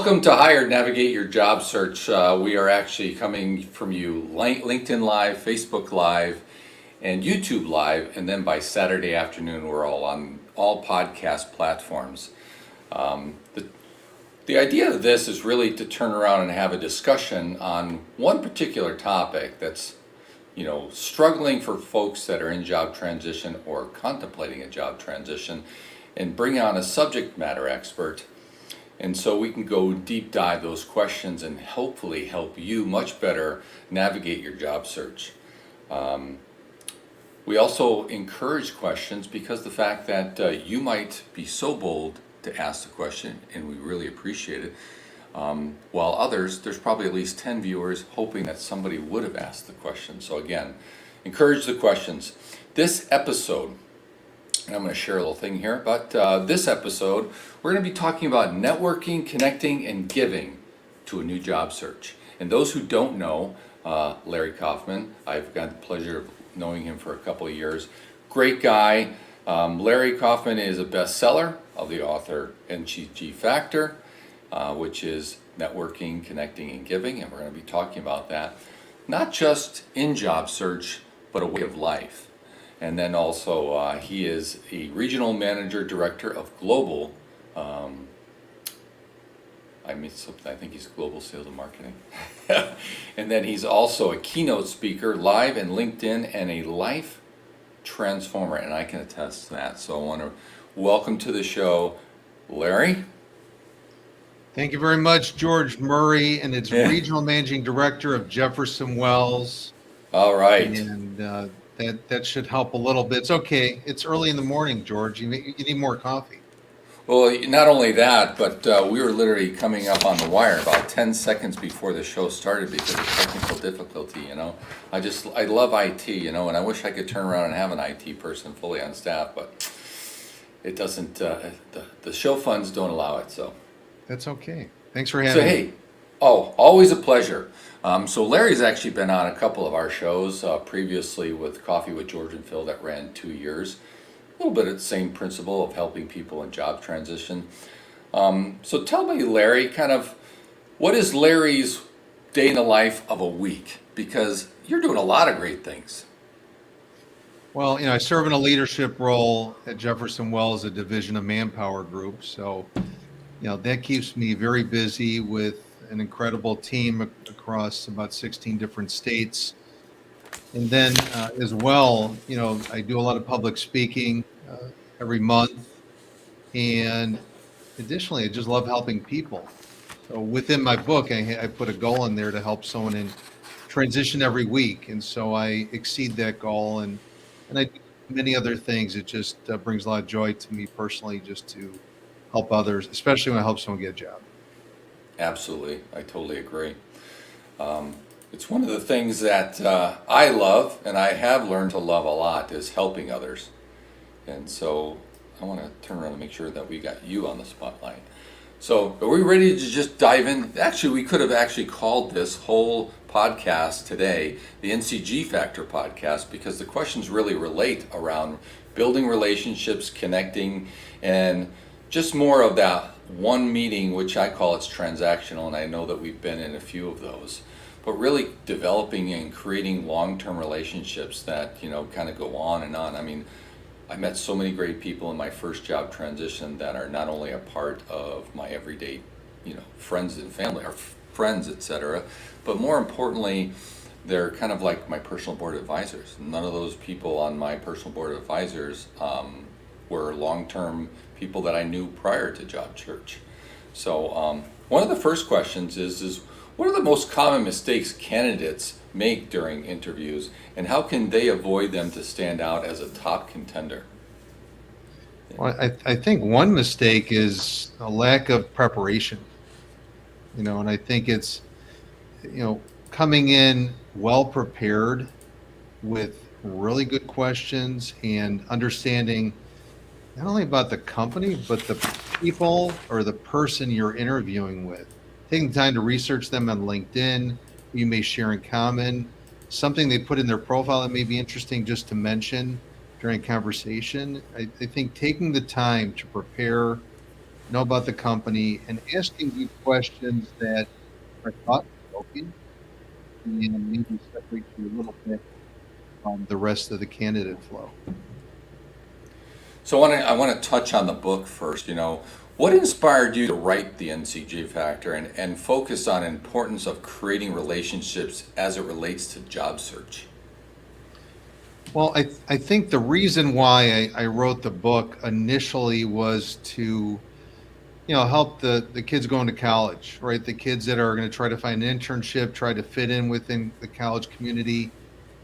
Welcome to Hired Navigate Your Job Search. We are actually coming from you LinkedIn Live, Facebook Live, and YouTube Live, and then by Saturday afternoon we're all on all podcast platforms. The idea of this is really to turn around and have a discussion on one particular topic that's struggling for folks that are in job transition or contemplating a job transition, and bring on a subject matter expert. And so we can go deep dive those questions and hopefully help you much better navigate your job search. We also encourage questions because the fact that you might be so bold to ask the question, and we really appreciate it, while others, there's probably at least 10 viewers hoping that somebody would have asked the question. So again, encourage the questions. This episode, and I'm going to share a little thing here, but this episode, we're going to be talking about networking, connecting, and giving to a new job search. And those who don't know Larry Kaufmann, I've got the pleasure of knowing him for a couple of years. Great guy. Larry Kaufmann is a bestseller of the author NCG Factor, which is networking, connecting, and giving. And we're going to be talking about that, not just in job search, but a way of life. And then also he is a regional manager director of global, I missed something, I think he's global sales and marketing. And then he's also a keynote speaker live and LinkedIn and a life transformer, and I can attest to that. So I want to welcome to the show, Larry. Thank you very much, George Murray, and it's Regional Managing Director of Jefferson Wells. All right. And that should help a little bit. It's okay. It's early in the morning, George. You need more coffee. Well, not only that, but we were literally coming up on the wire about 10 seconds before the show started because of technical difficulty, I love IT, and I wish I could turn around and have an IT person fully on staff, but it doesn't, the show funds don't allow it, so. That's okay. Thanks for having me. So, hey, always a pleasure. So Larry's actually been on a couple of our shows previously with Coffee with George and Phil that ran 2 years. A little bit of the same principle of helping people in job transition. So tell me, Larry, kind of what is Larry's day in the life of a week? Because you're doing a lot of great things. Well, I serve in a leadership role at Jefferson Wells, a division of Manpower Group. So, that keeps me very busy with an incredible team across about 16 different states. And then as well, I do a lot of public speaking every month. And additionally, I just love helping people. So within my book, I put a goal in there to help someone in transition every week. And so I exceed that goal. And I do many other things. It just brings a lot of joy to me personally just to help others, especially when I help someone get a job. Absolutely. I totally agree. It's one of the things that I love, and I have learned to love a lot, is helping others. And so I want to turn around and make sure that we got you on the spotlight. So are we ready to just dive in? Actually, we could have actually called this whole podcast today the NCG Factor podcast, because the questions really relate around building relationships, connecting, and just more of that one meeting, which I call it's transactional, and I know that we've been in a few of those, but really developing and creating long-term relationships that, kind of go on and on. I mean, I met so many great people in my first job transition that are not only a part of my everyday, friends and family, or friends, etc., but more importantly, they're kind of like my personal board advisors. None of those people on my personal board of advisors were long-term people that I knew prior to job search. So one of the first questions is what are the most common mistakes candidates make during interviews, and how can they avoid them to stand out as a top contender? Well, I think one mistake is a lack of preparation, and I think it's, coming in well prepared with really good questions and understanding not only about the company, but the people or the person you're interviewing with. Taking time to research them on LinkedIn, you may share in common, something they put in their profile that may be interesting just to mention during conversation. I think taking the time to prepare know about the company, and asking good questions that are thought provoking and maybe separate you a little bit from the rest of the candidate flow. So I want to touch on the book first. What inspired you to write the NCG Factor and focus on importance of creating relationships as it relates to job search? Well, I think the reason why I wrote the book initially was to, help the kids going to college, right? The kids that are going to try to find an internship, try to fit in within the college community,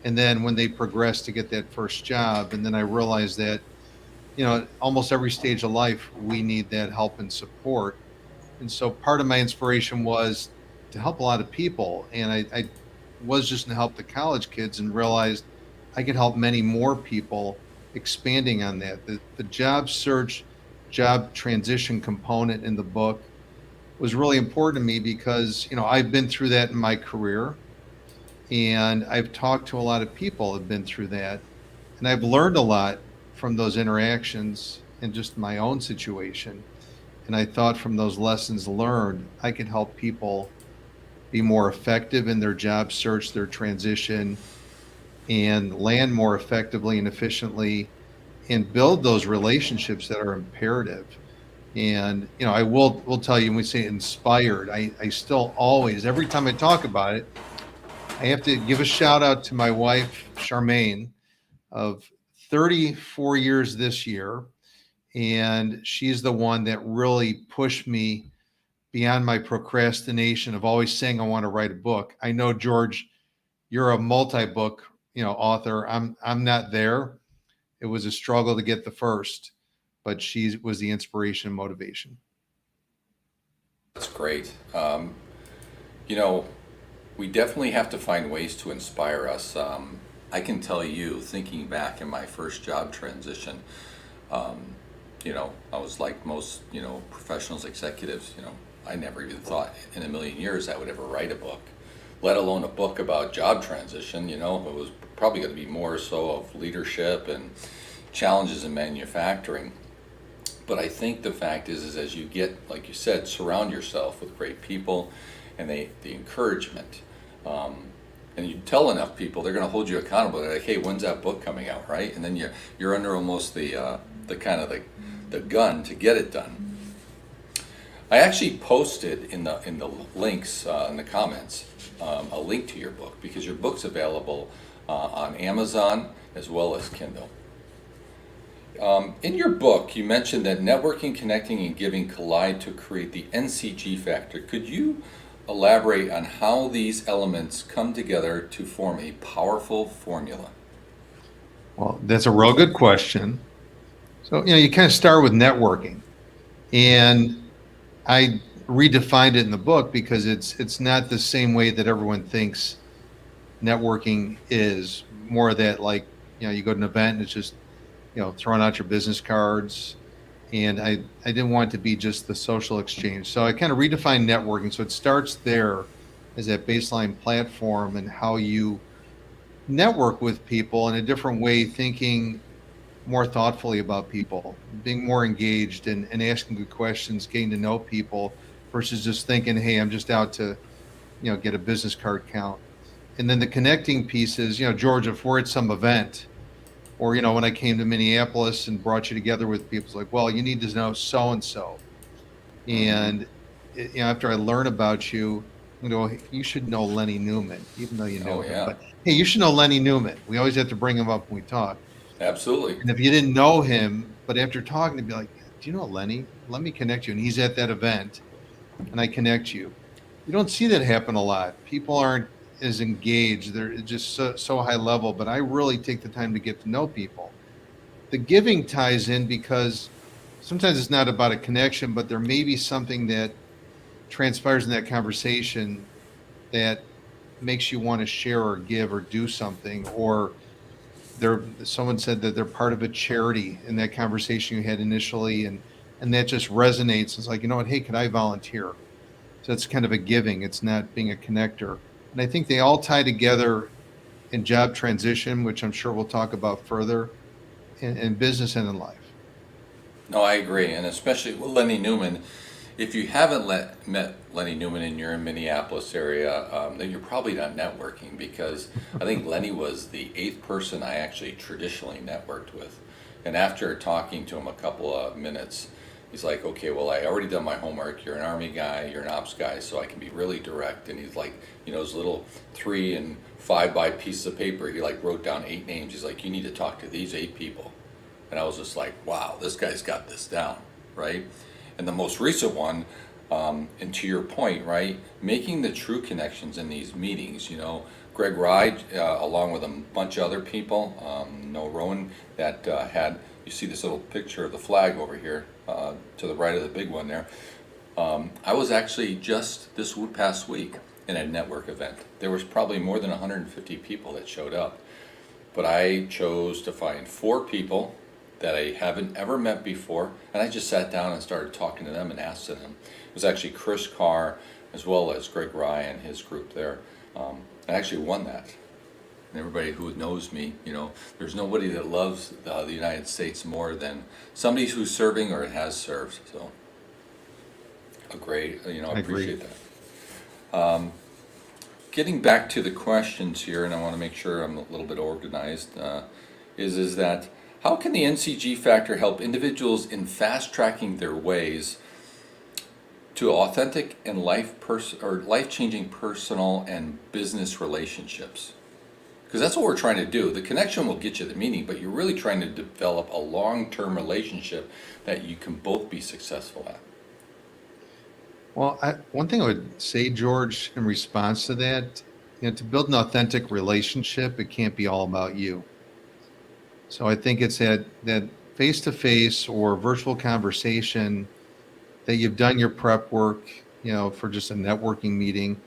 and then when they progress to get that first job. And then I realized that, almost every stage of life, we need that help and support. And so part of my inspiration was to help a lot of people. And I was just going to help the college kids and realized I could help many more people, expanding on that. The job search, job transition component in the book was really important to me because, I've been through that in my career, and I've talked to a lot of people who have been through that. And I've learned a lot from those interactions and just my own situation. And I thought from those lessons learned, I could help people be more effective in their job search, their transition, and land more effectively and efficiently and build those relationships that are imperative. And I will tell you, when we say inspired, I still always, every time I talk about it, I have to give a shout out to my wife, Charmaine, of 34 years this year. And she's the one that really pushed me beyond my procrastination of always saying I want to write a book. I know, George, you're a multi-book, author. I'm not there. It was a struggle to get the first, but she was the inspiration and motivation. That's great. You know, we definitely have to find ways to inspire us. I can tell you, thinking back in my first job transition, um, I was like most, professionals, executives, I never even thought in a million years I would ever write a book, let alone a book about job transition. It was probably going to be more so of leadership and challenges in manufacturing. But I think the fact is as you get, like you said, surround yourself with great people and the encouragement. Um, and you tell enough people, they're going to hold you accountable. They're like, hey, when's that book coming out, right? And then you're under almost the kind of the gun to get it done. I actually posted in the links in the comments a link to your book because your book's available on Amazon as well as Kindle. In your book, you mentioned that networking, connecting, and giving collide to create the NCG factor. Could you elaborate on how these elements come together to form a powerful formula? Well, that's a real good question. So, you kind of start with networking. And I redefined it in the book because it's not the same way that everyone thinks networking is. More of that, like, you go to an event and it's just, throwing out your business cards. And I didn't want it to be just the social exchange. So I kind of redefined networking. So it starts there as that baseline platform and how you network with people in a different way, thinking more thoughtfully about people, being more engaged and asking good questions, getting to know people versus just thinking, hey, I'm just out to, get a business card count. And then the connecting pieces, George, if we're at some event, or, when I came to Minneapolis and brought you together with people, it's like, well, you need to know so and so. Mm-hmm. And after I learn about you, hey, you should know Lenny Newman, even though you Oh know him. yeah, But hey, you should know Lenny Newman. We always have to bring him up when we talk. absolutely. And if you didn't know him, but after talking, to be like, do you know Lenny? Let me connect you. And he's at that event, and I connect you. You don't see that happen a lot. People aren't as engaged. They're just so high level. But I really take the time to get to know people. The giving ties in because sometimes it's not about a connection, but there may be something that transpires in that conversation that makes you want to share or give or do something. Or someone said that they're part of a charity in that conversation you had initially, and that just resonates. It's like, what, hey, could I volunteer? So it's kind of a giving, it's not being a connector. And I think they all tie together in job transition, which I'm sure we'll talk about further, in business and in life. No, I agree, and especially with Lenny Newman. If you haven't met Lenny Newman and you're in Minneapolis area, then you're probably not networking because I think Lenny was the eighth person I actually traditionally networked with. And after talking to him a couple of minutes, he's like, okay, well, I already done my homework. You're an Army guy, you're an ops guy, so I can be really direct. And he's like, his little 3 and 5 by pieces of paper, he like wrote down 8 names. He's like, you need to talk to these 8 people. And I was just like, wow, this guy's got this down, right? And the most recent one, and to your point, right, making the true connections in these meetings, Greg Ride, along with a bunch of other people, Noah Rowan, that you see this little picture of the flag over here, to the right of the big one there. I was actually just this past week in a network event. There was probably more than 150 people that showed up. But I chose to find 4 people that I haven't ever met before, and I just sat down and started talking to them and asked them. It was actually Chris Carr as well as Greg Ryan, his group there. I actually won that. And everybody who knows me, there's nobody that loves the United States more than somebody who's serving or has served. So, a great, I appreciate that. Getting back to the questions here, and I want to make sure I'm a little bit organized, is that how can the NCG factor help individuals in fast-tracking their ways to authentic and life-changing personal and business relationships? Because that's what we're trying to do. The connection will get you the meeting, but you're really trying to develop a long-term relationship that you can both be successful at. Well, one thing I would say, George, in response to that, to build an authentic relationship, it can't be all about you. So I think it's that face-to-face or virtual conversation that you've done your prep work, for just a networking meeting,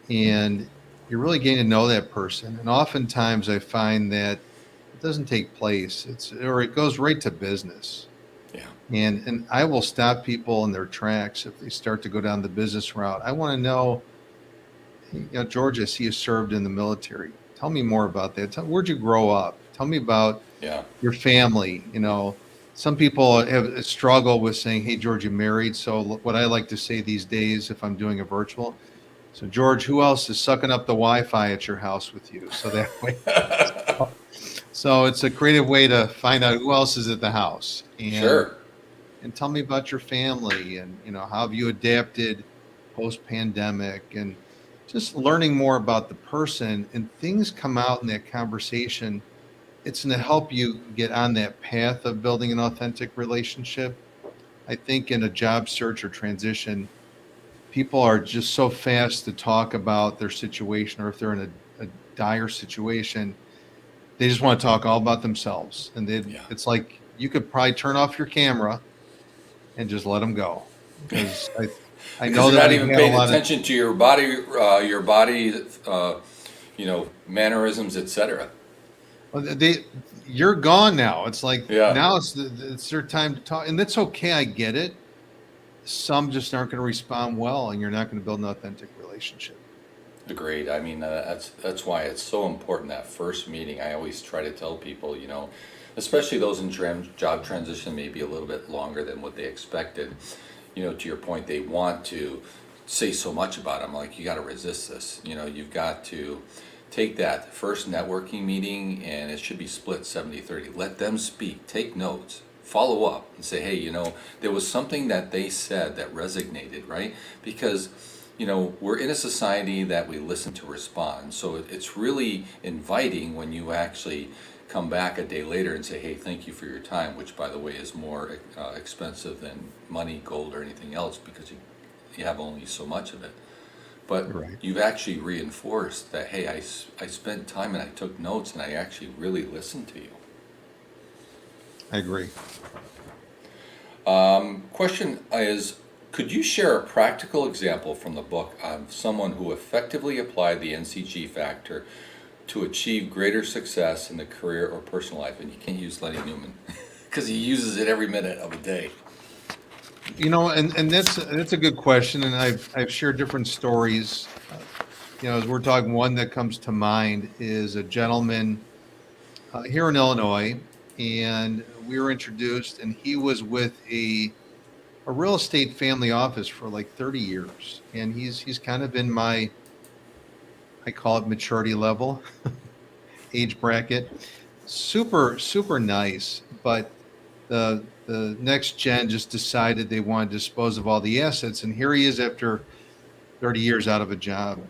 and you're really getting to know that person. And oftentimes I find that it doesn't take place. It goes right to business. Yeah. And I will stop people in their tracks if they start to go down the business route. I want to know, George, I see you served in the military. Tell me more about that. Where'd you grow up? Tell me about your family. Some people have struggled with saying, hey, George, you married. So what I like to say these days, if I'm doing a virtual, so George, who else is sucking up the Wi-Fi at your house with you? So that way, so it's a creative way to find out who else is at the house. Sure. And tell me about your family and, how have you adapted post-pandemic, and just learning more about the person, and things come out in that conversation. It's going to help you get on that path of building an authentic relationship. I think in a job search or transition, people are just so fast to talk about their situation, or if they're in a dire situation, they just want to talk all about themselves. And it's like you could probably turn off your camera and just let them go. Because I know you're that not even paying attention to your body, mannerisms, etc. Well, you're gone now. It's like now it's their time to talk, and that's okay. I get it. Some just aren't going to respond well, and you're not going to build an authentic relationship. Agreed. I mean, that's why it's so important, that first meeting. I always try to tell people, especially those in job transition, maybe a little bit longer than what they expected. To your point, they want to say so much about them. Like, you got to resist this. You've got to take that first networking meeting, and it should be split 70-30. Let them speak, take notes, follow up, and say, hey, there was something that they said that resonated, right? Because, we're in a society that we listen to respond. So it's really inviting when you actually come back a day later and say, hey, thank you for your time, which, by the way, is more expensive than money, gold, or anything else, because you have only so much of it. But you've actually reinforced that, hey, I spent time and I took notes and I actually really listened to you. I agree. Question is, could you share a practical example from the book of someone who effectively applied the NCG factor to achieve greater success in the career or personal life? And you can't use Lenny Newman because he uses it every minute of the day. And that's a good question, and I've shared different stories. As we're talking, one that comes to mind is a gentleman here in Illinois. and we were introduced, and he was with a real estate family office for like 30 years. And he's kind of in my, I call it maturity level, age bracket. Super, super nice. But the next gen just decided they wanted to dispose of all the assets. And here he is after 30 years out of a job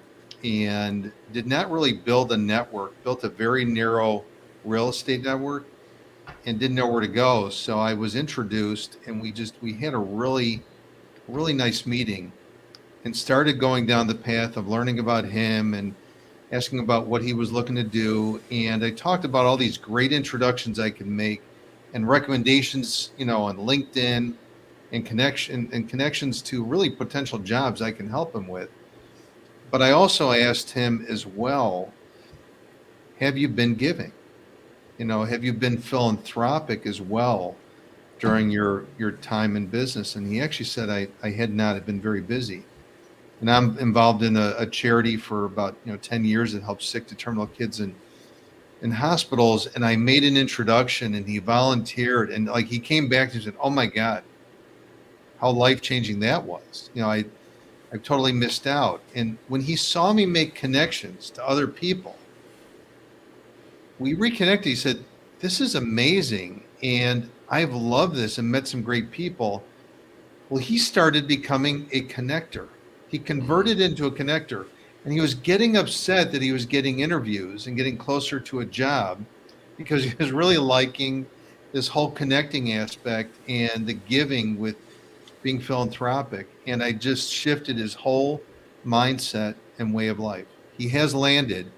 and did not really build a network, built a very narrow real estate network and didn't know where to go. So I was introduced and we had a really nice meeting and started going down the path of learning about him and asking about what he was looking to do. And I talked about all these great introductions I can make and recommendations, on LinkedIn and connections to really potential jobs I can help him with. But I also asked him as well, have you been giving? Have you been philanthropic as well during your time in business? And he actually said I had not. I've been very busy. And I'm involved in a charity for about 10 years that helps sick to terminal kids in hospitals. And I made an introduction and he volunteered and like he came back and said, "Oh my God, how life-changing that was." I've totally missed out. And when he saw me make connections to other people, we reconnected. He said, "This is amazing. And I've loved this and met some great people." Well, he started becoming a connector. He converted into a connector and he was getting upset that he was getting interviews and getting closer to a job because he was really liking this whole connecting aspect and the giving with being philanthropic. And I just shifted his whole mindset and way of life. He has landed,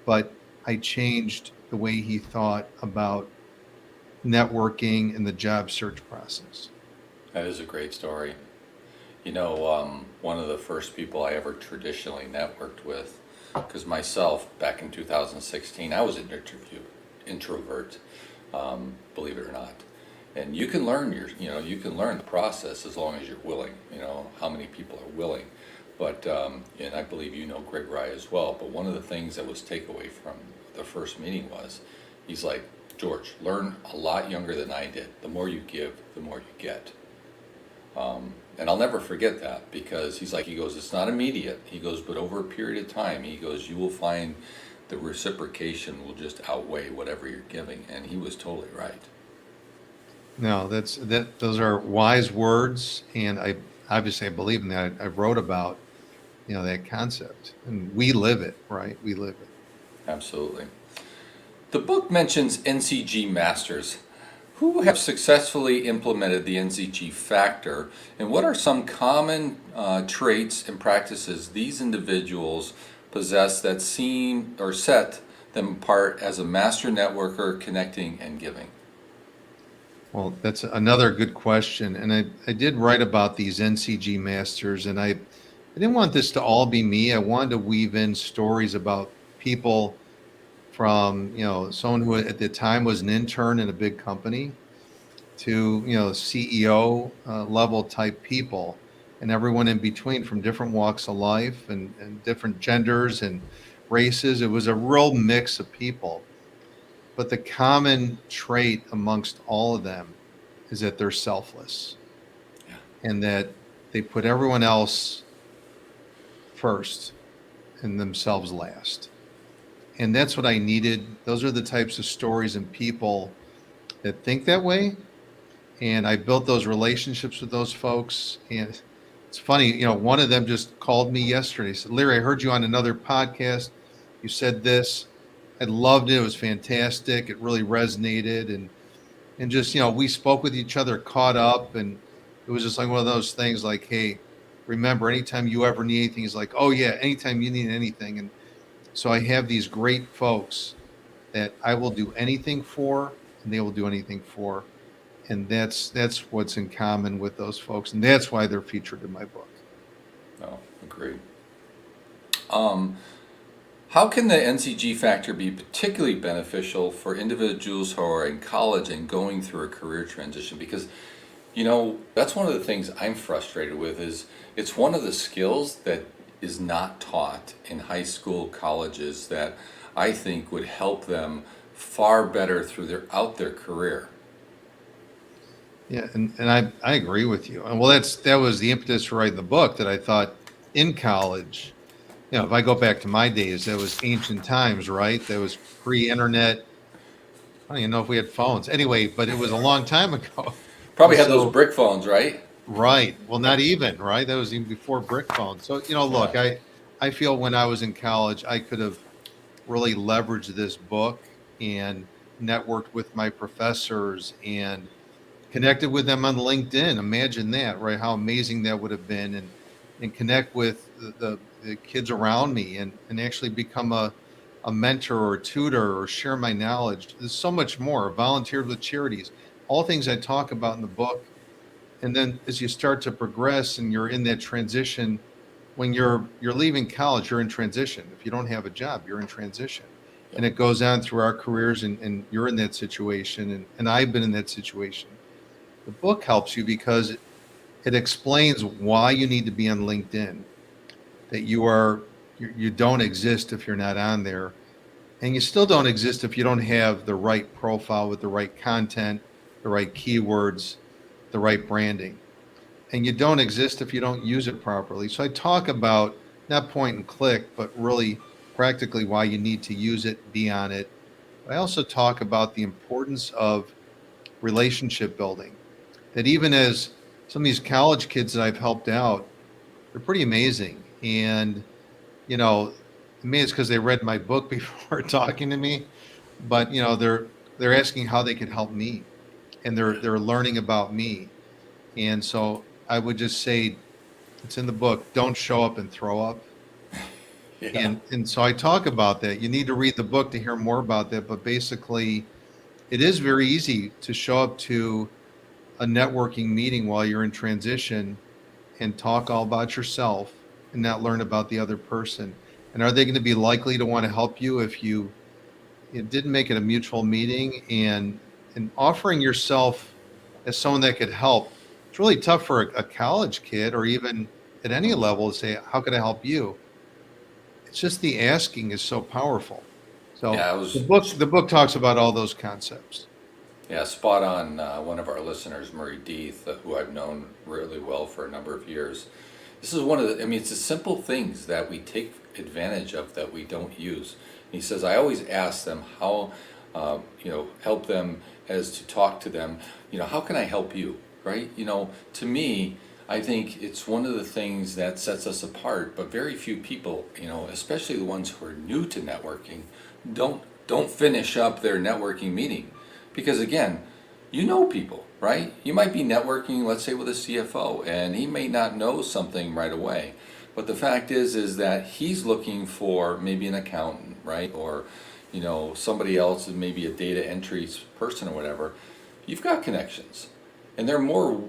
but I changed the way he thought about networking and the job search process. That is a great story. One of the first people I ever traditionally networked with, because myself, back in 2016, I was an introvert, believe it or not. And you can learn you can learn the process as long as you're willing, how many people are willing. But, and I believe Greg Rye as well, but one of the things that was takeaway from the first meeting was, he's like, "George, learn a lot younger than I did. The more you give, the more you get." And I'll never forget that because he goes, "It's not immediate." He goes, "But over a period of time," he goes, "you will find the reciprocation will just outweigh whatever you're giving." And he was totally right. No, those are wise words, and I believe in that. I wrote about that concept, and we live it, right? We live it. Absolutely. The book mentions NCG masters. Who have successfully implemented the NCG factor, and what are some common traits and practices these individuals possess that seem or set them apart as a master networker, connecting and giving? Well, that's another good question, and I did write about these NCG masters, and I didn't want this to all be me. I wanted to weave in stories about people from someone who at the time was an intern in a big company to CEO level type people and everyone in between from different walks of life and different genders and races. It was a real mix of people, but the common trait amongst all of them is that they're selfless Yeah. and that they put everyone else first and themselves last. And that's what I needed. Those are the types of stories and people that think that way. And I built those relationships with those folks. And it's funny, one of them just called me yesterday. He said, "Larry, I heard you on another podcast. You said this. I loved it. It was fantastic. It really resonated." And just, we spoke with each other, caught up, and it was just like one of those things like, "Hey, remember, anytime you ever need anything," he's like, "Oh yeah, anytime you need anything." And so I have these great folks that I will do anything for, and they will do anything for. And that's what's in common with those folks, and that's why they're featured in my book. No, agreed. How can the NCG factor be particularly beneficial for individuals who are in college and going through a career transition? Because, that's one of the things I'm frustrated with is it's one of the skills that is not taught in high school, colleges that I think would help them far better throughout their career. Yeah, and I agree with you. And well, that was the impetus for writing the book, that I thought in college, if I go back to my days, that was ancient times, right? That was pre-internet. I don't even know if we had phones. Anyway, but it was a long time ago. And Probably had those so, brick phones, right? right. Well, not even, right? That was even before brick phones. So, Yeah. look, I feel when I was in college, I could have really leveraged this book and networked with my professors and connected with them on LinkedIn. Imagine that, right? How amazing that would have been, and connect with the kids around me, and actually become a mentor or a tutor, or share my knowledge. There's so much more. Volunteered with charities, all things I talk about in the book. And then as you start to progress and you're in that transition, when you're leaving college, you're in transition. If you don't have a job, you're in transition. Yep. And it goes on through our careers, and you're in that situation, and I've been in that situation. The book helps you because it explains why you need to be on LinkedIn, that you don't exist if you're not on there, and you still don't exist if you don't have the right profile with the right content, the right keywords, the right branding. And you don't exist if you don't use it properly. So I talk about not point and click, but really practically why you need to use it, be on it. But I also talk about the importance of relationship building, that even as some of these college kids that I've helped out, they're pretty amazing. And, you know, maybe it's because they read my book before talking to me, but they're asking how they could help me, and they're learning about me. And so I would just say, it's in the book, don't show up and throw up. Yeah. And so I talk about that. You need to read the book to hear more about that. But basically, it is very easy to show up to a networking meeting while you're in transition and talk all about yourself and not learn about the other person. And are they going to be likely to want to help you if you didn't make it a mutual meeting? And offering yourself as someone that could help, it's really tough for a college kid, or even at any level, to say, how can I help you? It's just the asking is so powerful. So Yeah, the book talks about all those concepts. yeah, spot on. One of our listeners, Murray Deeth, who I've known really well for a number of years. This is one of the, I mean, it's the simple things that we take advantage of that we don't use. He says, I always ask them how, help them as to talk to them, how can I help you, right? To me, I think it's one of the things that sets us apart, but very few people, especially the ones who are new to networking, don't finish up their networking meeting. Because again, you know people, right? You might be networking, let's say with a CFO, and he may not know something right away. But the fact is that he's looking for maybe an accountant, right? Or, somebody else, maybe a data entry person or whatever. You've got connections. And they're more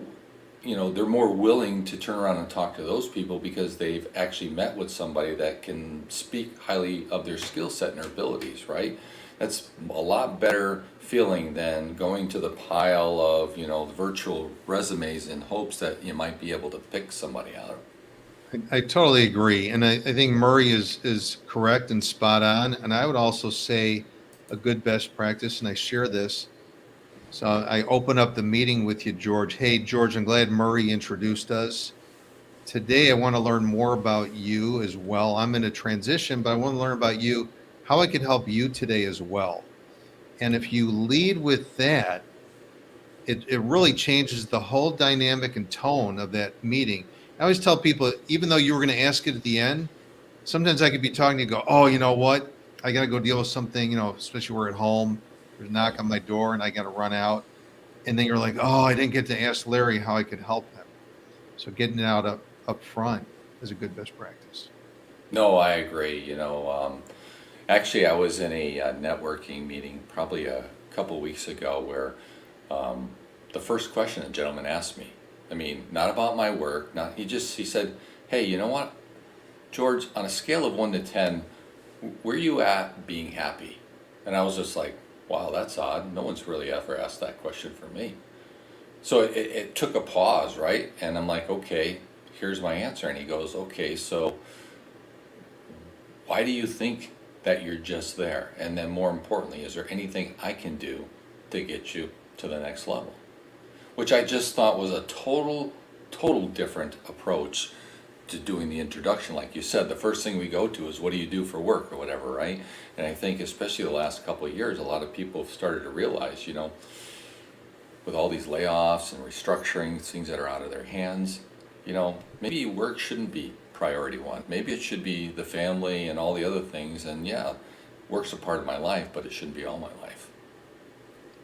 willing to turn around and talk to those people because they've actually met with somebody that can speak highly of their skill set and their abilities, right? That's a lot better feeling than going to the pile of, virtual resumes in hopes that you might be able to pick somebody out. I totally agree. And I think Murray is correct and spot on. And I would also say a good best practice, and I share this. So I open up the meeting with you, George. Hey, George, I'm glad Murray introduced us. Today, I want to learn more about you as well. I'm in a transition, but I want to learn about you, how I can help you today as well. And if you lead with that, it really changes the whole dynamic and tone of that meeting. I always tell people, even though you were going to ask it at the end, sometimes I could be talking to you, go, oh, you know what? I got to go deal with something, especially we're at home. There's a knock on my door and I got to run out. And then you're like, oh, I didn't get to ask Larry how I could help him. So getting it out up front is a good best practice. No, I agree. Actually, I was in a networking meeting probably a couple weeks ago where the first question a gentleman asked me, I mean, not about my work, not he said, "Hey, you know what, George? On a scale of 1 to 10, where you at being happy?" And I was just like, "Wow, that's odd. No one's really ever asked that question for me." So it took a pause, right? And I'm like, "Okay, here's my answer." And he goes, "Okay, so why do you think that you're just there? And then more importantly, is there anything I can do to get you to the next level? Which I just thought was a total different approach to doing the introduction. Like you said, the first thing we go to is what do you do for work or whatever, right? And I think especially the last couple of years, a lot of people have started to realize, with all these layoffs and restructuring, things that are out of their hands, maybe work shouldn't be priority one. Maybe it should be the family and all the other things. And yeah, work's a part of my life, but it shouldn't be all my life.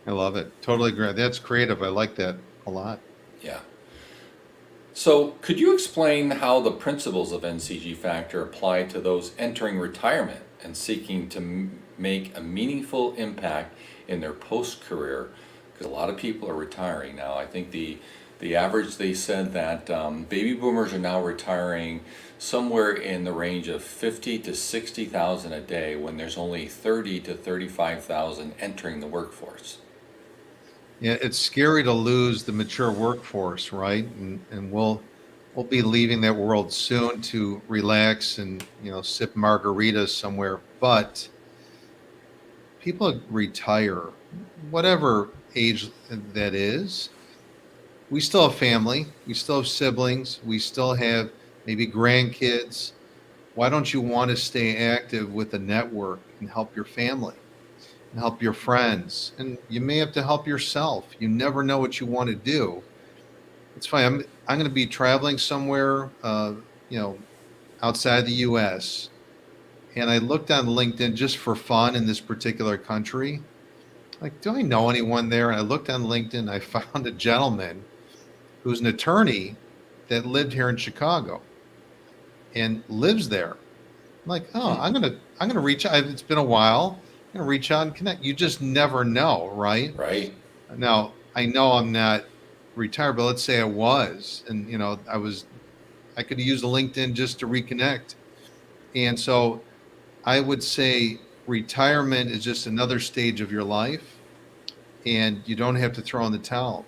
I love it. Totally agree. That's creative. I like that a lot. Yeah. So, could you explain how the principles of NCG Factor apply to those entering retirement and seeking to make a meaningful impact in their post-career? Because a lot of people are retiring now. I think the average, they said that baby boomers are now retiring somewhere in the range of 50 to 60,000 a day when there's only 30 to 35,000 entering the workforce. Yeah, it's scary to lose the mature workforce, right? And we'll be leaving that world soon to relax and sip margaritas somewhere. But people retire, whatever age that is. We still have family, we still have siblings, we still have maybe grandkids. Why don't you want to stay active with the network and help your family and help your friends? And you may have to help yourself. You never know what you want to do. It's fine. I'm going to be traveling somewhere, outside the U.S. And I looked on LinkedIn just for fun in this particular country. Like, do I know anyone there? And I looked on LinkedIn. I found a gentleman who's an attorney that lived here in Chicago and lives there. I'm like, oh, Hmm. I'm gonna reach out. It's been a while. I'm gonna reach out and connect. You just never know, right? Right? Now I know I'm not retired, but let's say I was, and I could use the LinkedIn just to reconnect. And so I would say retirement is just another stage of your life, and you don't have to throw in the towel.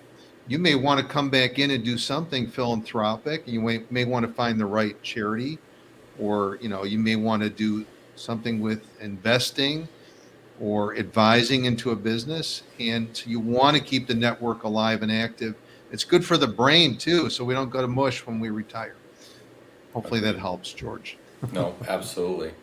You may want to come back in and do something philanthropic. You may want to find the right charity, or you may want to do something with investing or advising into a business. And so you want to keep the network alive and active. It's good for the brain too, so we don't go to mush when we retire. Hopefully that Agreed. helps, George. No, absolutely.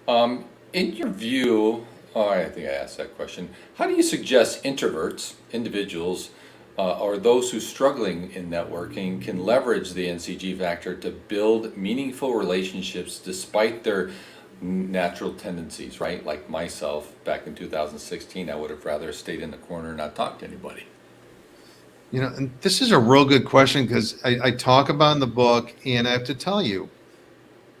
In your view, I think I asked that question. How do you suggest introverts, individuals, or those who are struggling in networking can leverage the NCG factor to build meaningful relationships despite their natural tendencies, right? Like myself, back in 2016, I would have rather stayed in the corner and not talked to anybody. And this is a real good question because I talk about in the book, and I have to tell you,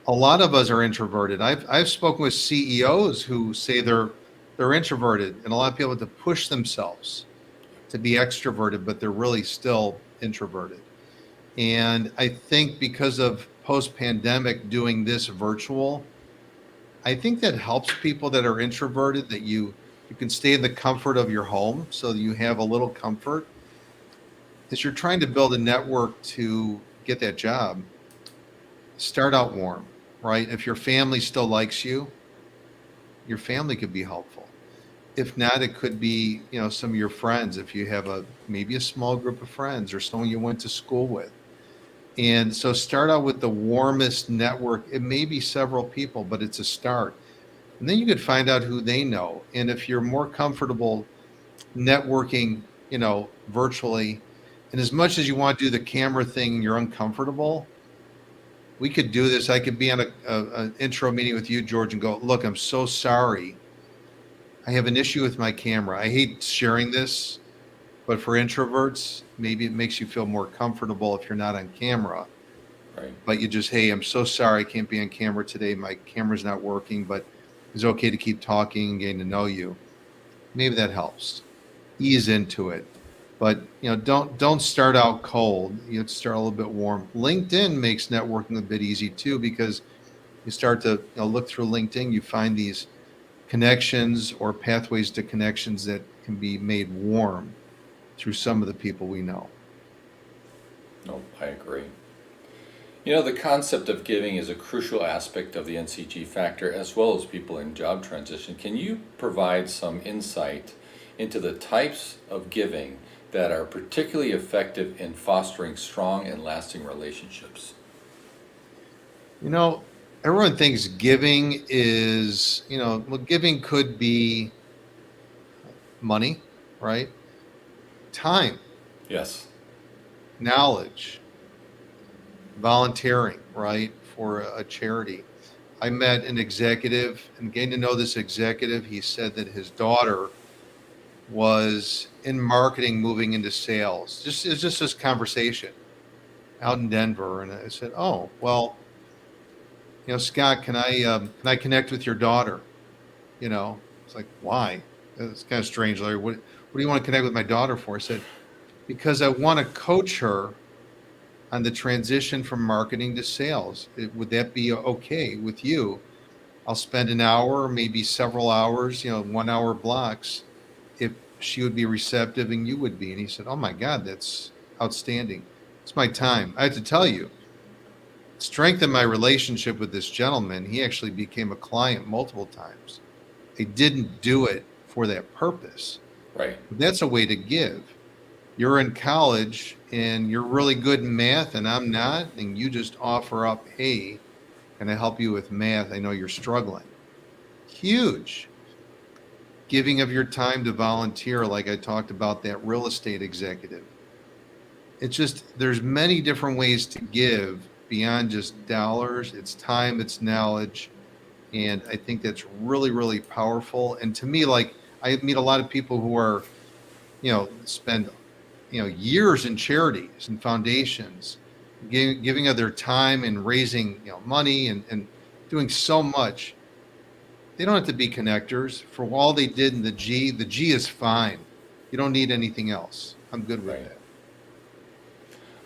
a lot of us are introverted. I've spoken with CEOs who say they're introverted, and a lot of people have to push themselves to be extroverted, but they're really still introverted. And I think because of post pandemic doing this virtual, I think that helps people that are introverted, that you can stay in the comfort of your home so that you have a little comfort. As you're trying to build a network to get that job, start out warm, right? If your family still likes you, your family could be helpful. If not, it could be, some of your friends. If you have maybe a small group of friends or someone you went to school with. And so start out with the warmest network. It may be several people, but it's a start. And then you could find out who they know. And if you're more comfortable networking, virtually, and as much as you want to do the camera thing, and you're uncomfortable, we could do this. I could be on an intro meeting with you, George, and go, look, I'm so sorry. I have an issue with my camera. I hate sharing this, but for introverts, maybe it makes you feel more comfortable if you're not on camera. Right? But you just, hey, I'm so sorry I can't be on camera today. My camera's not working, but it's okay to keep talking and getting to know you. Maybe that helps. Ease into it. But don't start out cold. You have to start a little bit warm. LinkedIn makes networking a bit easy too, because you start to look through LinkedIn, you find these connections or pathways to connections that can be made warm through some of the people we know. No, I agree. You know, the concept of giving is a crucial aspect of the NCG factor as well as people in job transition. Can you provide some insight into the types of giving that are particularly effective in fostering strong and lasting relationships? You know, everyone thinks giving is, well, giving could be money, right? Time, Yes, knowledge, volunteering, right? For a charity. I met an executive and getting to know this executive. He said that his daughter was in marketing, moving into sales. It's just this conversation out in Denver. And I said, "Oh, well, Scott, can I connect with your daughter?" It's like, why? It's kind of strange, Larry. What do you want to connect with my daughter for? I said, because I want to coach her on the transition from marketing to sales. Would that be okay with you? I'll spend an hour, maybe several hours, 1 hour blocks, if she would be receptive and you would be. And he said, "Oh my God, that's outstanding. It's my time." I have to tell you, strengthened my relationship with this gentleman. He actually became a client multiple times. I didn't do it for that purpose. right, But that's a way to give. You're in college and you're really good in math and I'm not, and you just offer up, "Hey, can I help you with math? I know you're struggling." Huge. Giving of your time to volunteer, like I talked about that real estate executive. It's just, there's many different ways to give beyond just dollars. It's time, it's knowledge. And I think that's really, really powerful. And to me, like, I meet a lot of people who are, spend, years in charities and foundations, giving of their time and raising, money and doing so much. They don't have to be connectors. For all they did in the G is fine. You don't need anything else. I'm good with right. that.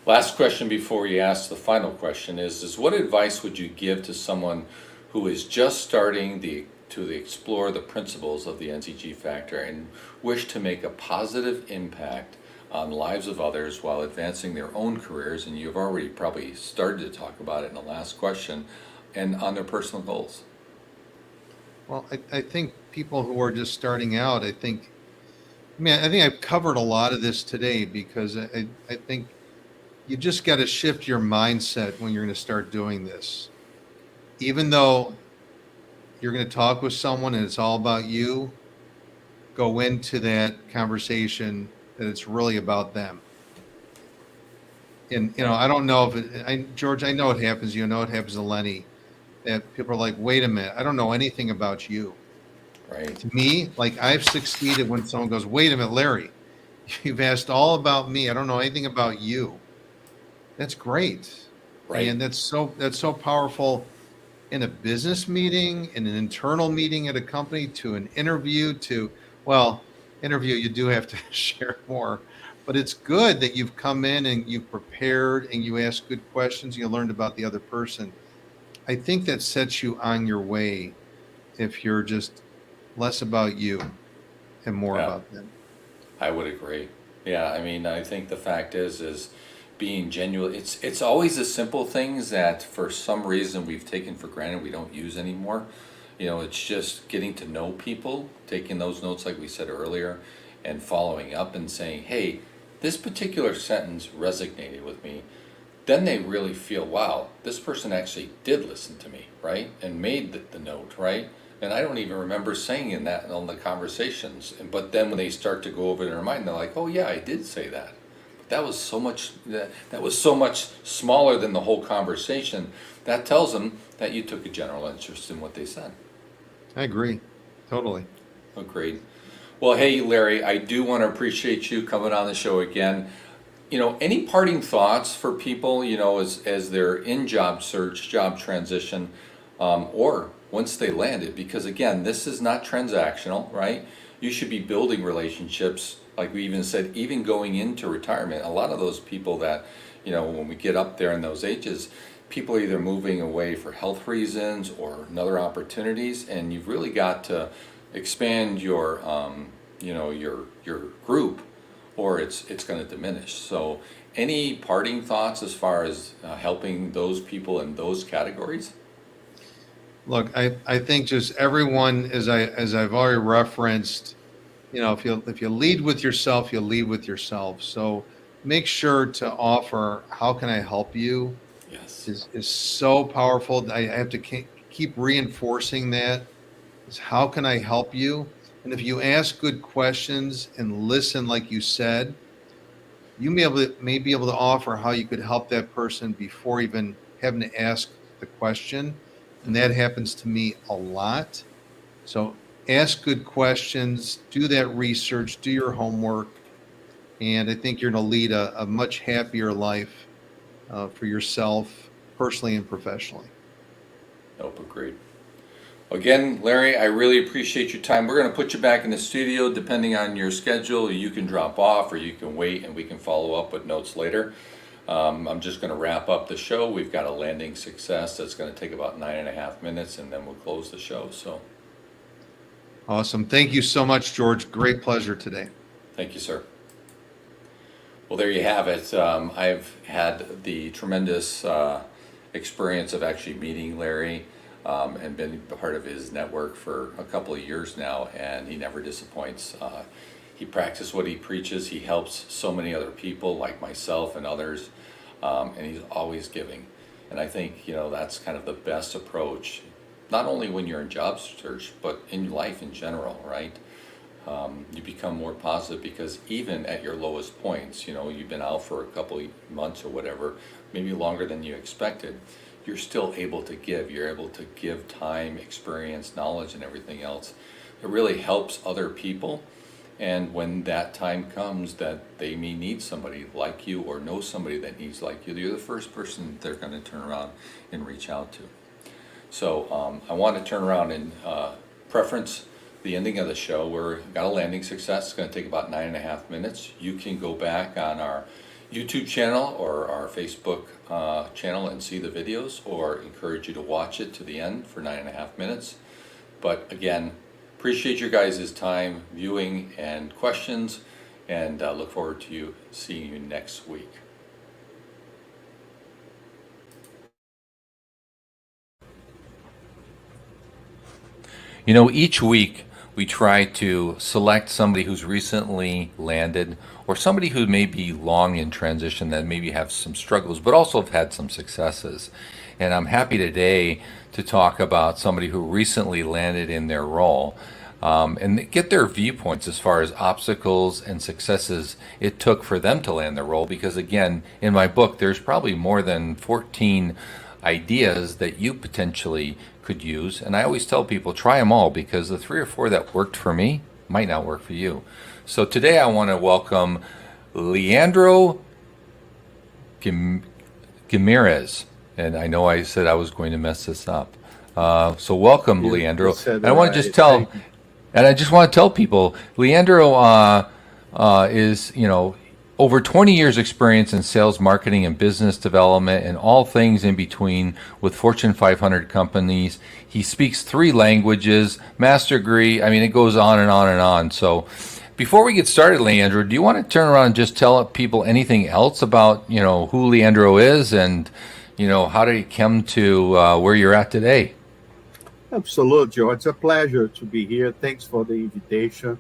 Last question before we ask the final question is what advice would you give to someone who is just starting to explore the principles of the NCG factor and wish to make a positive impact on the lives of others while advancing their own careers? And you've already probably started to talk about it in the last question, and on their personal goals. Well, I think people who are just starting out, I think I've covered a lot of this today because I think you just got to shift your mindset when you're going to start doing this. Even though you're going to talk with someone and it's all about you, go into that conversation that it's really about them. And, Right, I don't know if George, I know it happens. You know, it happens to Lenny, that people are like, "Wait a minute, I don't know anything about you." right, To me, like, I've succeeded when someone goes, "Wait a minute, Larry, you've asked all about me. I don't know anything about you." That's great. right. And that's so powerful in a business meeting, in an internal meeting at a company, to an interview, well, interview, you do have to share more, but it's good that you've come in and you've prepared and you asked good questions, you learned about the other person. I think that sets you on your way if you're just less about you and more Yeah. about them. I would agree. Yeah, I mean, I think the fact is being genuine. It's always the simple things that for some reason we've taken for granted we don't use anymore. You know, it's just getting to know people, taking those notes like we said earlier, and following up and saying, "Hey, this particular sentence resonated with me." Then they really feel, wow, this person actually did listen to me, right? And made the note, right? And I don't even remember saying in that on the conversations. But then when they start to go over in their mind, they're like, oh yeah, I did say that. But that was so much that was so much smaller than the whole conversation. That tells them that you took a general interest in what they said. I agree. Totally. Agreed. Well, hey, Larry, I do want to appreciate you coming on the show again. You know, any parting thoughts for people, as they're in job search, job transition, or once they landed? Because again, this is not transactional, right? You should be building relationships, like we even said, even going into retirement. A lot of those people that, when we get up there in those ages, people are either moving away for health reasons or another opportunities, and you've really got to expand your, your group or it's going to diminish. So, any parting thoughts as far as helping those people in those categories? Look, I think just everyone, as I've already referenced, if you lead with yourself, you lead with yourself. So make sure to offer, how can I help you, Yes. is so powerful. I have to keep reinforcing that, is how can I help you? And if you ask good questions and listen, like you said, you may be able to offer how you could help that person before even having to ask the question. And that happens to me a lot. So ask good questions, do that research, do your homework, and I think you're going to lead a much happier life for yourself, personally and professionally. Nope, agreed. Again, Larry, I really appreciate your time. We're going to put you back in the studio depending on your schedule. You can drop off or you can wait and we can follow up with notes later. I'm just going to wrap up the show. We've got a landing success that's going to take about 9.5 minutes and then we'll close the show. So Awesome. Thank you so much, George. Great pleasure today. thank you, sir. Well, there you have it. I've had the tremendous experience of actually meeting Larry and been part of his network for a couple of years now, and he never disappoints. He practices what he preaches. He helps so many other people like myself and others, and he's always giving. And I think, that's kind of the best approach, not only when you're in job search, but in life in general, right? You become more positive because even at your lowest points, you've been out for a couple of months or whatever, maybe longer than you expected, you're still able to give. You're able to give time, experience, knowledge, and everything else. It really helps other people. And when that time comes that they may need somebody like you or know somebody that needs like you, you're the first person they're going to turn around and reach out to. So I want to turn around and preference the ending of the show. We've got a landing success. It's going to take about 9.5 minutes. You can go back on our YouTube channel or our Facebook channel and see the videos, or encourage you to watch it to the end for 9.5 minutes. But again, appreciate your guys' time, viewing, and questions, and look forward to seeing you next week. Each week we try to select somebody who's recently landed or somebody who may be long in transition that maybe have some struggles but also have had some successes. And I'm happy today to talk about somebody who recently landed in their role and get their viewpoints as far as obstacles and successes it took for them to land their role. Because again, in my book, there's probably more than 14 ideas that you potentially could use. And I always tell people, try them all, because the 3 or 4 that worked for me might not work for you. So today I want to welcome Leandro Gimerez. And I know I said I was going to mess this up. So welcome, Leandro. And I want to just tell, and I just want to tell people, Leandro is, over 20 years experience in sales, marketing, and business development, and all things in between with Fortune 500 companies. He speaks 3 languages, master degree. I mean, it goes on and on and on. So before we get started, Leandro, do you want to turn around and just tell people anything else about, who Leandro is and, how did he come to where you're at today? Absolutely, Joe. It's a pleasure to be here. Thanks for the invitation.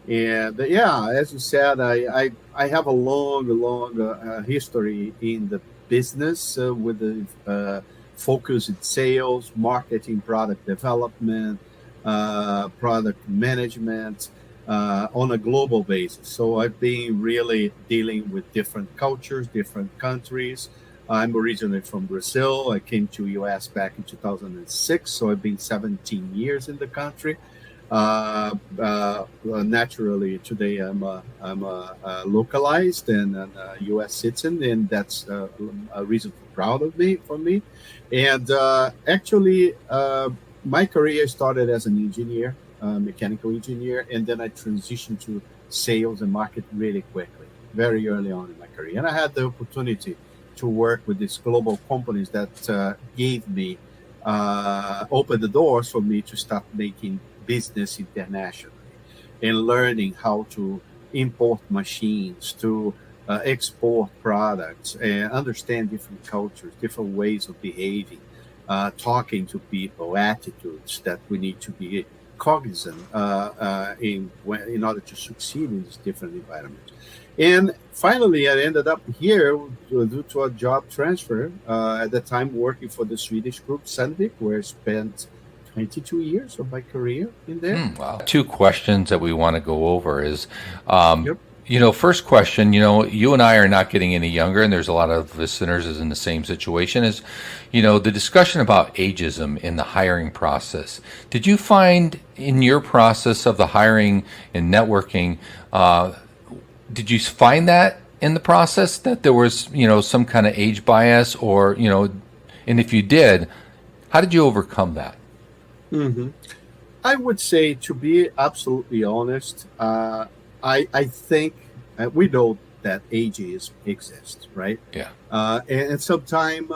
And yeah, as you said, I have a long history in the business with the focus in sales, marketing, product development, product management on a global basis. So I've been really dealing with different cultures, different countries. I'm originally from Brazil. I came to US back in 2006, so I've been 17 years in the country. Naturally, today I'm localized and a U.S. citizen, and that's a reason for me. And actually, my career started as an engineer, mechanical engineer, and then I transitioned to sales and marketing really quickly, very early on in my career. And I had the opportunity to work with these global companies that gave me, opened the doors for me to start making business internationally and learning how to import machines, to export products, and understand different cultures, different ways of behaving, talking to people, attitudes that we need to be cognizant in order to succeed in these different environments. And finally, I ended up here due to a job transfer. At the time, working for the Swedish group Sandvik, where I spent 22 years of my career in there. Wow. Two questions that we want to go over is, Yep. first question, you and I are not getting any younger, and there's a lot of listeners is in the same situation, is, the discussion about ageism in the hiring process. Did you find in your process of the hiring and networking, did you find that in the process that there was, some kind of age bias or, and if you did, how did you overcome that? hmm I would say, to be absolutely honest, I think we know that ageism exists, right? Yeah. And sometimes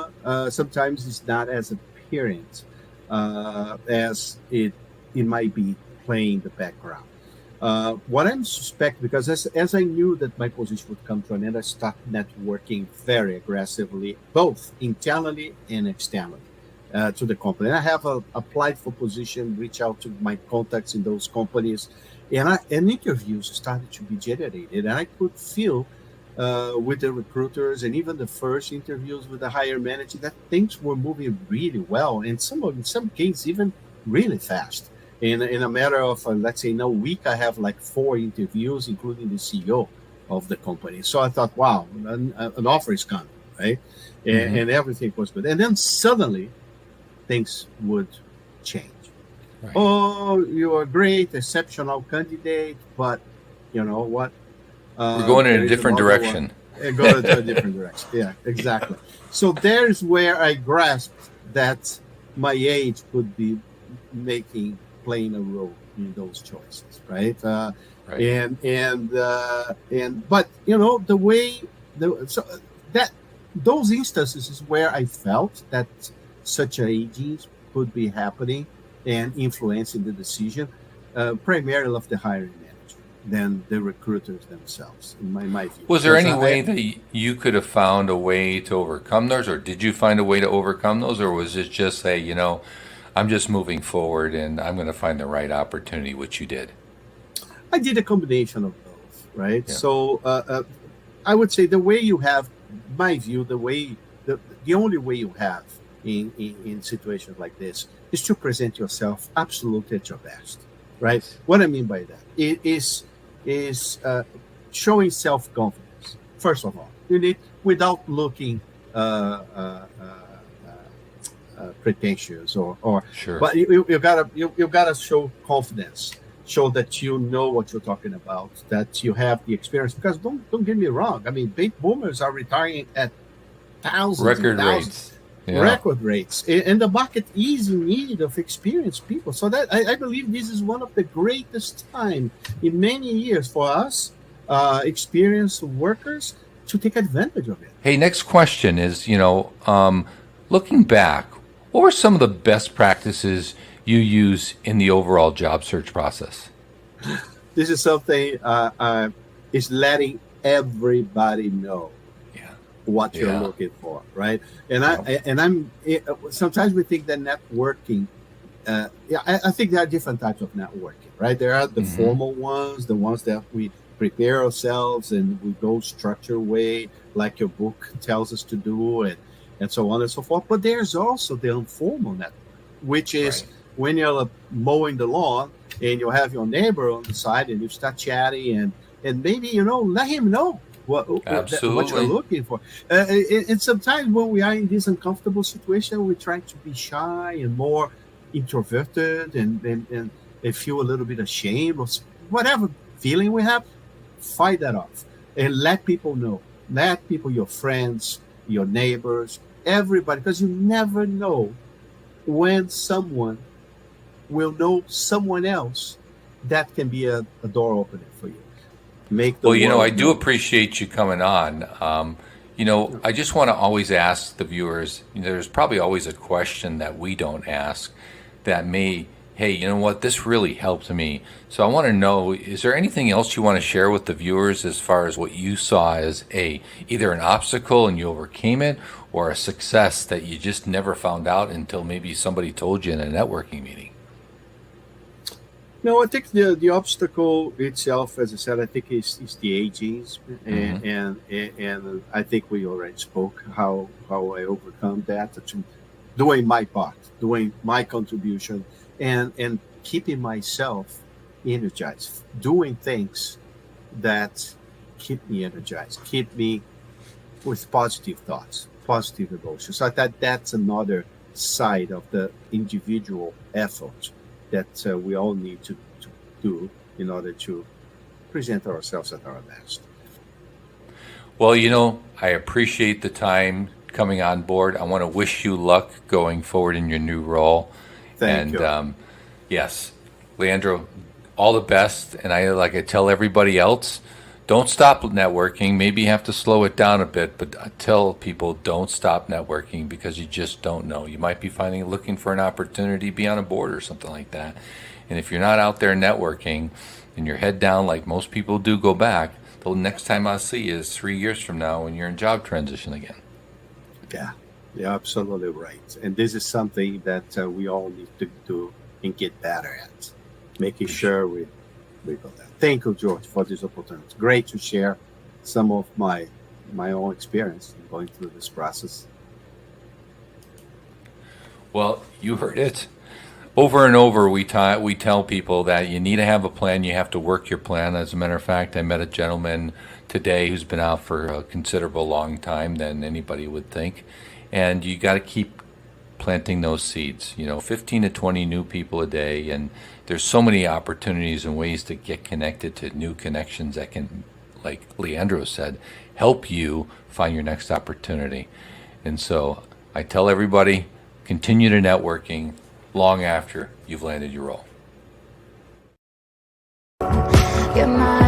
it's not as apparent as it might be playing the background. What I'm suspect, because as I knew that my position would come to an end, I started networking very aggressively, both internally and externally, to the company. And I have applied for position, reach out to my contacts in those companies, and interviews started to be generated. And I could feel with the recruiters and even the first interviews with the higher manager that things were moving really well, and in some cases even really fast. In a matter of, let's say, in a week, I have like 4 interviews, including the CEO of the company. So I thought, wow, an offer is coming, right? And everything was good. And then suddenly, things would change. Right. Oh, you're a great, exceptional candidate, but you know what? We're going in a different direction. Go into a different direction. Yeah, exactly. So there's where I grasped that my age could be playing a role in those choices, right? Right. But those instances is where I felt that such ageism could be happening and influencing the decision, primarily of the hiring manager than the recruiters themselves, in my view. Was there any way that you could have found a way to overcome those, or did you find a way to overcome those, or was it just say, I'm just moving forward and I'm going to find the right opportunity, which you did? I did a combination of both, right? Yeah. So I would say the way you have, my view, the only way you have in situations like this is to present yourself absolutely at your best, right? What I mean by that is showing self-confidence. First of all, you need, without looking pretentious or Sure. but you gotta show confidence, show that you know what you're talking about, that you have the experience. Because don't get me wrong, I mean, baby boomers are retiring at thousands Record and thousands, rates. Yeah. record rates, and the market is in need of experienced people. So that I believe this is one of the greatest time in many years for us experienced workers to take advantage of it. Hey, next question is, looking back, what were some of the best practices you use in the overall job search process? This is something is letting everybody know what you're looking for, right? And sometimes we think that networking. I think there are different types of networking, right? There are the formal ones, the ones that we prepare ourselves and we go structured way, like your book tells us to do, and so on and so forth. But there's also the informal network, which is when you're mowing the lawn and you have your neighbor on the side and you start chatting and maybe, let him know what you're looking for. And sometimes when we are in this uncomfortable situation, we try to be shy and more introverted and feel a little bit ashamed or whatever feeling we have. Fight that off and let people know. Let people, your friends, your neighbors, everybody, because you never know when someone will know someone else that can be a door opener for you. I do appreciate you coming on. I just want to always ask the viewers, there's probably always a question that we don't ask that may hey, you know what, this really helped me. So I want to know, is there anything else you want to share with the viewers as far as what you saw as either an obstacle and you overcame it, or a success that you just never found out until maybe somebody told you in a networking meeting? No, I think the obstacle itself, as I said, I think is the aging, Hmm. and I think we already spoke how I overcome that, to doing my part, doing my contribution, and keeping myself energized, doing things that keep me energized, keep me with positive thoughts, positive emotions. So that's another side of the individual effort that we all need to do in order to present ourselves at our best. Well, I appreciate the time coming on board. I want to wish you luck going forward in your new role. Thank And you. yes, Leandro, all the best. And like I tell everybody else, don't stop networking. Maybe you have to slow it down a bit, but I tell people don't stop networking, because you just don't know. You might be looking for an opportunity, be on a board or something like that. And if you're not out there networking and your head down like most people do, go back. The next time I'll see you is 3 years from now when you're in job transition again. Yeah, you're absolutely right. And this is something that we all need to do and get better at, making sure we go there. Thank you, George, for this opportunity. Great to share some of my own experience in going through this process. Well, you heard it. Over and over, we tell people that you need to have a plan. You have to work your plan. As a matter of fact, I met a gentleman today who's been out for a considerable long time than anybody would think, and you got to keep planting those seeds. 15 to 20 new people a day, and there's so many opportunities and ways to get connected to new connections that can, like Leandro said, help you find your next opportunity. And so I tell everybody, continue to networking long after you've landed your role. You're my